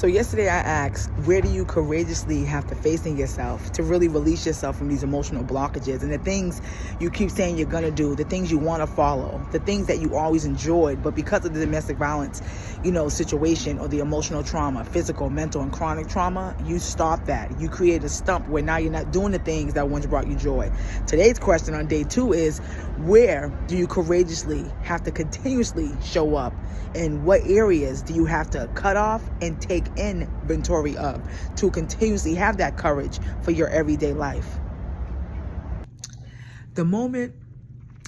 So yesterday I asked, where do you courageously have to face in yourself to really release yourself from these emotional blockages and the things you keep saying you're going to do, the things you want to follow, the things that you always enjoyed, but because of the domestic violence, situation or the emotional trauma, physical, mental, and chronic trauma, you stop that. You create a stump where now you're not doing the things that once brought you joy. Today's question on day 2 is, where do you courageously have to continuously show up? And what areas do you have to cut off and take inventory of to continuously have that courage for your everyday life? The moment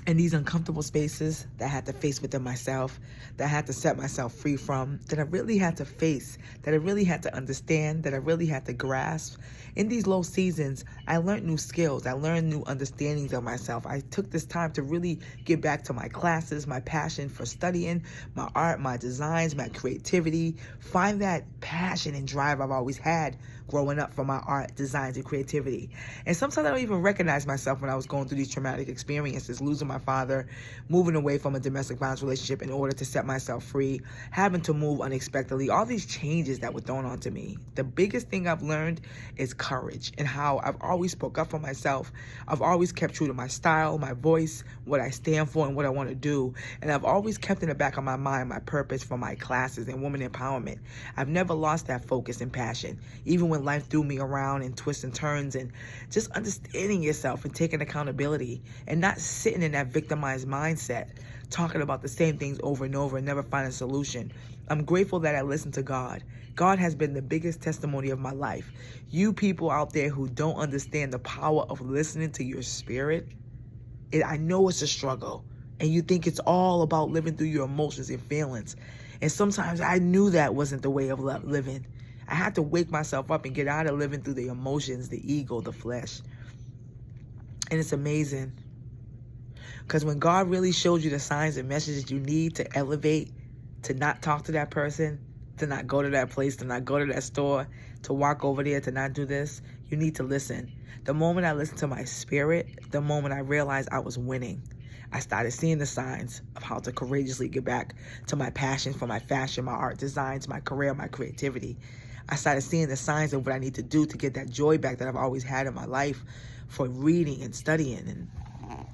in these uncomfortable spaces that I had to face within myself, that I had to set myself free from, that I really had to face, that I really had to understand, that I really had to grasp. In these low seasons, I learned new skills. I learned new understandings of myself. I took this time to really get back to my classes, my passion for studying, my art, my designs, my creativity, find that passion and drive I've always had growing up for my art, designs, and creativity. And sometimes I don't even recognize myself when I was going through these traumatic experiences, losing my father, moving away from a domestic violence relationship in order to set myself free, having to move unexpectedly, all these changes that were thrown onto me. The biggest thing I've learned is courage and how I've always spoke up for myself. I've always kept true to my style, my voice, what I stand for, and what I want to do. And I've always kept in the back of my mind my purpose for my classes and women empowerment. I've never lost that focus and passion, even when life threw me around in twists and turns, and just understanding yourself and taking accountability and not sitting in that victimized mindset, talking about the same things over and over and never find a solution. I'm grateful that I listened to God. God has been the biggest testimony of my life. You people out there who don't understand the power of listening to your spirit, I know it's a struggle, and you think it's all about living through your emotions and feelings. And sometimes I knew that wasn't the way of living. I had to wake myself up and get out of living through the emotions, the ego, the flesh. And it's amazing. Because when God really shows you the signs and messages you need to elevate, to not talk to that person, to not go to that place, to not go to that store, to walk over there, to not do this, you need to listen. The moment I listened to my spirit, the moment I realized I was winning, I started seeing the signs of how to courageously get back to my passion for my fashion, my art designs, my career, my creativity. I started seeing the signs of what I need to do to get that joy back that I've always had in my life for reading and studying. And